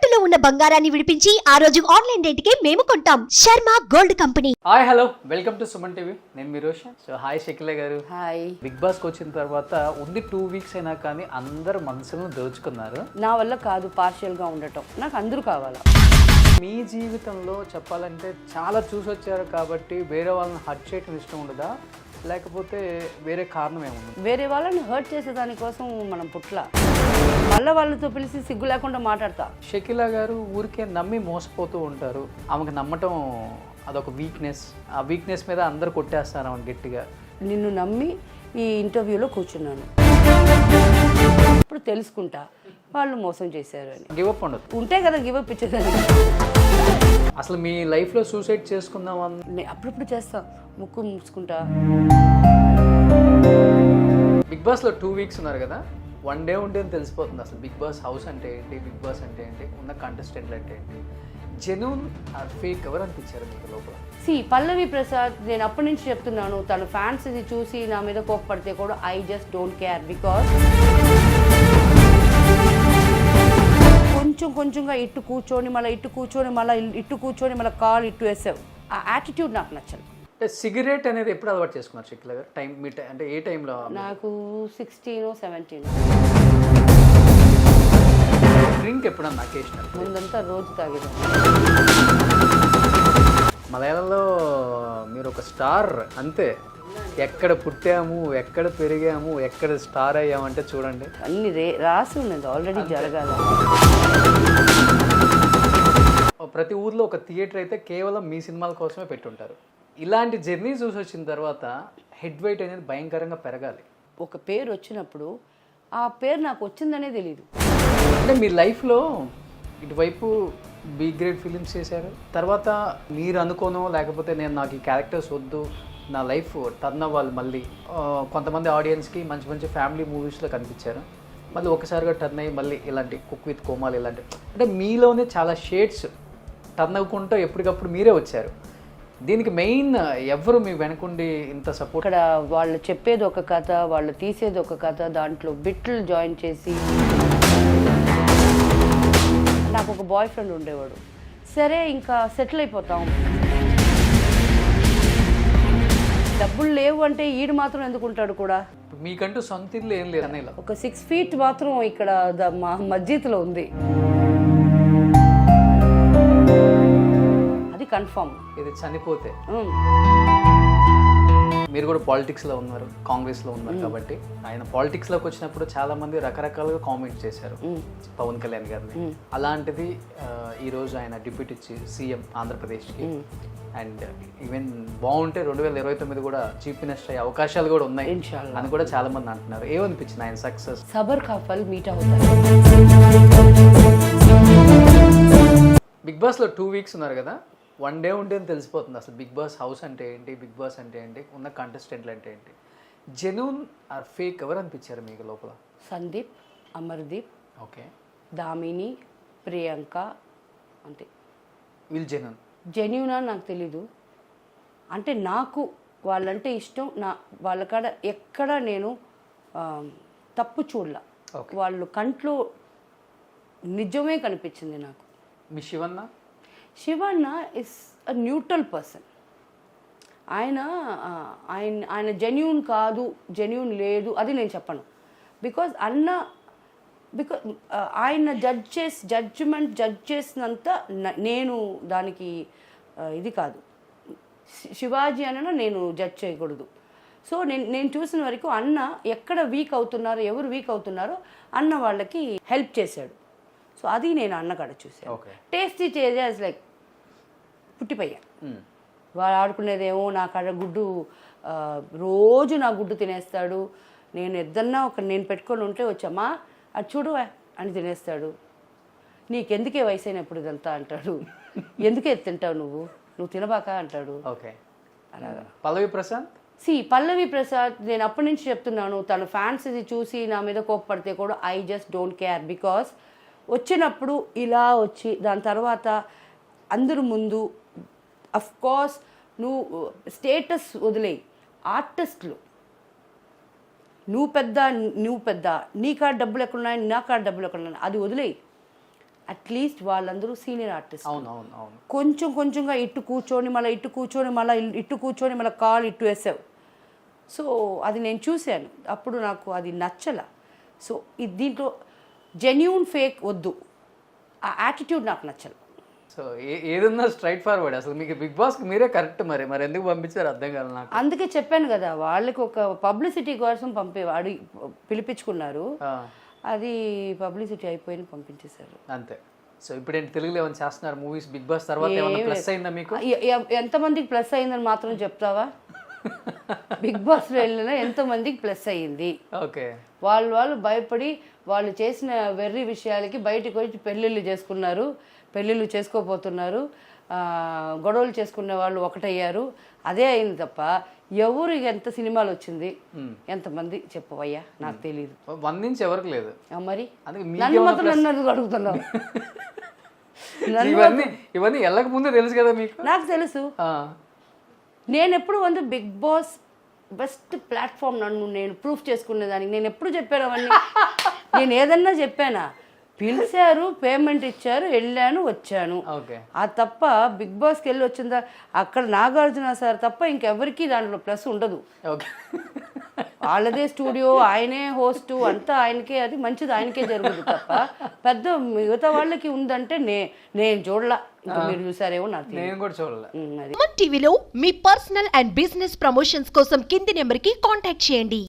తాకట్టులో ఉన్న బంగారాన్ని విడిపించి ఆ రోజు ఆన్లైన్ రేటుకే మేము కొంటాం. Sharma gold company. Hi hello welcome to Suman TV. నేను మీ రోషన్. సో హాయ్ షకిల గారు. హాయ్. బిగ్ బాస్కి వచ్చిన తర్వాత ఉంది 2 వీక్స్ అయినా కానీ అందరు మనసును దోచుకున్నారు. నా వల్ల కాదు పార్షియల్గా ఉండటం, నాకు అందరూ కావాలా. మీ జీవితంలో చెప్పాలంటే చాలా చూసి వచ్చారు కాబట్టి వేరే వాళ్ళని హర్ట్ చేయడం ఇష్టం ఉండదా, లేకపోతే వేరే కారణం ఏముంది? వేరే వాళ్ళని హర్ట్ చేసేదానికోసం మనం పుట్ల మళ్ళీ వాళ్ళతో పిలిచి సిగ్గు లేకుండా మాట్లాడతా. షకిల గారు ఊరికే నమ్మి మోసపోతూ ఉంటారు. ఆమెకు నమ్మటం అదొక వీక్నెస్. ఆ వీక్నెస్ మీద అందరు కొట్టేస్తారు ఆమె గట్టిగా. నిన్ను నమ్మి ఈ ఇంటర్వ్యూలో కూర్చున్నాను, ఇప్పుడు తెలుసుకుంటా వాళ్ళు మోసం చేశారు అని. గివప్ ఉండదు ఉంటే కదా గివప్ ఇచ్చేదాన్ని. అసలు మీ లైఫ్లో సూసైడ్ చేసుకుందామని నేను అప్పుడప్పుడు చేస్తా, ముక్కు మూసుకుంటా. బిగ్ బాస్లో 2 వీక్స్ ఉన్నారు కదా, 1 డే ఉంటే తెలిసిపోతుంది అసలు బిగ్ బాస్ హౌస్ అంటే ఏంటి, బిగ్ బాస్ అంటే ఏంటి, ఉన్న కంటెస్టెంట్లు అంటే ఏంటి, జెన్యూన్ ఆర్ ఫేక్ ఎవరు అనిపించారు మీకు లోపల? పల్లవి ప్రసాద్, నేను అప్పటి నుంచి చెప్తున్నాను, తన ఫ్యాన్స్ ఇది చూసి నా మీద కోప్పడితే కూడా I just don't care. Because కొంచెంగా ఇట్టు కూర్చొని మళ్ళీ ఇట్టు కూర్చొని మళ్ళీ ఇట్టు కూర్చొని మళ్ళీ కాల్ ఇట్టు వేసావు, ఆ యాటిట్యూడ్ నాకు నచ్చదు. అంటే సిగరెట్ అనేది ఎప్పుడు అలవాటు చేసుకున్నారు షకిల గారు? టైం మీ అంటే ఏ టైంలో? నాకు 16 17. డ్రింక్ ఎప్పుడన్నా అకేషనల్? ముందంతా రోజు తాగేదాం. మలయాళంలో మీరు ఒక స్టార్ అంతే. ఎక్కడ పుట్టాము, ఎక్కడ పెరిగాము, ఎక్కడ స్టార్ అయ్యామంటే చూడండి, అన్ని రాసి ఉన్నది ఆల్రెడీ జరగాల. ప్రతి ఊర్లో ఒక థియేటర్ అయితే కేవలం మీ సినిమాల కోసమే పెట్టుంటారు. ఇలాంటి జర్నీ చూసి వచ్చిన తర్వాత హెడ్ వెయిట్ అనేది భయంకరంగా పెరగాలి. ఒక పేరు వచ్చినప్పుడు ఆ పేరు నాకు వచ్చిందనే తెలియదు. అంటే మీ లైఫ్లో ఇటువైపు బి గ్రేడ్ ఫిలిమ్స్ చేశారు, తర్వాత మీరు అనుకోనో లేకపోతే నాకు ఈ క్యారెక్టర్స్ వద్దు, నా లైఫ్ టర్న్ అవ్వాలి, మళ్ళీ కొంతమంది ఆడియన్స్కి మంచి మంచి ఫ్యామిలీ మూవీస్లో కనిపించారు, మళ్ళీ ఒకసారిగా టర్న్ అయ్యి మళ్ళీ ఇలాంటి కుక్ విత్ కోమాలు ఇలాంటి, అంటే మీలోనే చాలా షేడ్స్ టర్న్ అవ్వకుండా ఎప్పటికప్పుడు మీరే వచ్చారు. దీనికి మెయిన్ ఎవరు మీ వెనకుండి ఇంత సపోర్ట్? ఇక్కడ వాళ్ళు చెప్పేది ఒక కథ, వాళ్ళు తీసేది ఒక కథ, దాంట్లో బిట్లు జాయిన్ చేసి. నాకు ఒక బాయ్ ఫ్రెండ్ ఉండేవాడు, సరే ఇంకా సెటిల్ అయిపోతాం, డబ్బులు లేవు అంటే ఈడు మాత్రం ఎందుకుంటాడు కూడా. మీకంటూ సొంత ఇల్లు ఏం లేదు అన్న? ఒక 6 feet మాత్రం ఇక్కడ మా మస్జిద్లో ఉంది, అది కన్ఫర్మ్. ఇది చనిపోతే మీరు కూడా పాలిటిక్స్లో ఉన్నారు, కాంగ్రెస్లో ఉన్నారు కాబట్టి, ఆయన పాలిటిక్స్లోకి వచ్చినప్పుడు చాలా మంది రకరకాలుగా కామెంట్ చేశారు పవన్ కళ్యాణ్ గారిని. అలాంటిది ఈరోజు ఆయన డిప్యూటీ సీఎం ఆంధ్రప్రదేశ్కి, అండ్ ఈవెన్ బాగుంటే 2029 కూడా చీఫ్ మినిస్టర్ అయ్యే అవకాశాలు కూడా ఉన్నాయి అని కూడా చాలా మంది అంటున్నారు. ఏమనిపించింది ఆయన సక్సెస్? సబర్ కా ఫల్ మీట్ అవుతారు. బిగ్ బాస్లో 2 వీక్స్ ఉన్నారు కదా, 1 డే ఉంటే తెలిసిపోతుంది అసలు బిగ్ బాస్ హౌస్ అంటే ఏంటి, బిగ్ బాస్ అంటే ఏంటి, ఉన్న కంటెస్టెంట్లు అంటే ఏంటి, జెన్యూన్ ఆర్ ఫేక్ ఎవరు అనిపించారు మీకు లోపల? సందీప్, అమర్దీప్, ఓకే, దామిని, ప్రియాంక, అంతే. వీళ్ళు జెన్యూన్ అని నాకు తెలీదు. అంటే నాకు వాళ్ళంటే ఇష్టం, వాళ్ళ కాడ ఎక్కడ నేను తప్పు చూడలా, వాళ్ళు కంట్లో నిజమే కనిపించింది నాకు. మీ Shivanna is a neutral person. ఆయన జెన్యూన్ కాదు, జెన్యూన్ లేదు అది నేను చెప్పను. బికాజ్ ఆయన జడ్జ్ చేసినంత నేను దానికి ఇది కాదు. శివాజీ అన్న నేను జడ్జ్ చేయకూడదు. సో నేను చూసిన వరకు అన్న ఎక్కడ వీక్ అవుతున్నారో, ఎవరు వీక్ అవుతున్నారో అన్న వాళ్ళకి హెల్ప్ చేశాడు. సో అది నేను అన్న కాడ చూసాను. టేస్టీ చేంజెస్ లైక్ పుట్టిపోయా. వాడు ఆడుకునేదేమో నా కాడ గుడ్డు, రోజు నా గుడ్డు తినేస్తాడు. నేను ఏదన్నా నేను పెట్టుకొని ఉంటే వచ్చామా అది చూడు అని తినేస్తాడు. నీకెందుకే వయసు అయినప్పుడు ఇదంతా అంటాడు. ఎందుకే తింటావు నువ్వు తినబాక అంటాడు. అలాగా. పల్లవి ప్రసాద్, నేను అప్పటి నుంచి చెప్తున్నాను, తన ఫ్యాన్స్ ఇది చూసి నా మీద కోప్పడితే కూడా I just don't care. Because వచ్చినప్పుడు ఇలా వచ్చి దాని తర్వాత అందరు ముందు అఫ్ కోర్స్ నువ్వు స్టేటస్ వదిలేయి, ఆర్టిస్టులు నువ్వు పెద్ద నీ కాడ డబ్బులు ఎక్కడున్నాయి, నా కాడ డబ్బులు ఎక్కడున్నాయి అది వదిలేయి. అట్లీస్ట్ వాళ్ళందరూ సీనియర్ ఆర్టిస్ట్. అవును అవును అవును. కొంచెం కొంచెంగా ఇట్టు కూర్చొని మళ్ళీ ఇట్టు కూర్చొని మళ్ళీ కాలు ఇట్టు వేసావు. సో అది నేను చూశాను, అప్పుడు నాకు అది నచ్చల. సో దీంట్లో జెన్యూన్ ఫేక్ వద్దు, ఆ యాటిట్యూడ్ నాకు నచ్చలు. సో ఏదన్నా స్ట్రైట్ ఫార్వర్డ్. అసలు మీకు బిగ్ బాస్కి మీరే కరెక్ట్. మరి ఎందుకు పంపించారు అర్థం కాదు నాకు. అందుకే చెప్పాను కదా, వాళ్ళకి ఒక పబ్లిసిటీ కోసం పిలిపించుకున్నారు, అది పబ్లిసిటీ అయిపోయి పంపించేశారు అంతే. సో ఇప్పుడు ఏంటి తెలుగులో ఏమైనా చేస్తున్నారు మూవీస్? బిగ్ బాస్ తర్వాత ఏమైనా ప్లస్ అయిందా మీకు? ఎంతమందికి ప్లస్ అయిందని మాత్రం చెప్తావా? బిగ్ బాస్లో వెళ్ళిన ఎంతమందికి ప్లస్ అయ్యింది? ఓకే, వాళ్ళు భయపడి వాళ్ళు చేసిన వెర్రి విషయాలకి బయటకు వచ్చి పెళ్ళిళ్ళు చేసుకోపోతున్నారు, గొడవలు చేసుకునే వాళ్ళు ఒకటయ్యారు. అదే అయింది తప్ప ఎవరు ఎంత సినిమాలు వచ్చింది, ఎంతమంది చెప్పవయ్యా? నాకు తెలియదు. 1 నుంచి ఎవరికి లేదు. మరి నన్ను మాత్రం నన్ను అడుగుతున్నావు. ఇవన్నీ వెళ్ళక ముందే తెలుసు కదా మీకు? నాకు తెలుసు. నేను ఎప్పుడు బిగ్ బాస్ బెస్ట్ ప్లాట్ఫామ్, నేను ప్రూఫ్ చేసుకునేదానికి నేను ఎప్పుడు చెప్పాను అవన్నీ. నేను ఏదన్నా చెప్పానా? పిలిచారు, పేమెంట్ ఇచ్చారు, వెళ్ళాను, వచ్చాను. ఆ తప్ప బిగ్ బాస్కి వెళ్ళి వచ్చిందా అక్కడ నాగార్జున సార్ తప్ప ఇంకెవరికి దాంట్లో ప్లస్ ఉండదు. వాళ్ళదే స్టూడియో, ఆయనే హోస్ట్, అంతా ఆయనకే, అది మంచిది ఆయనకే జరుగుతుంది తప్ప పెద్ద మిగతా వాళ్ళకి ఉందంటే నేను చూడలా. మీరు చూసారేమో నాకు నేను కూడా చూడలే. టీవీలో మీ పర్సనల్ అండ్ బిజినెస్ ప్రమోషన్స్ కోసం కింది నెంబర్కి కాంటాక్ట్ చేయండి.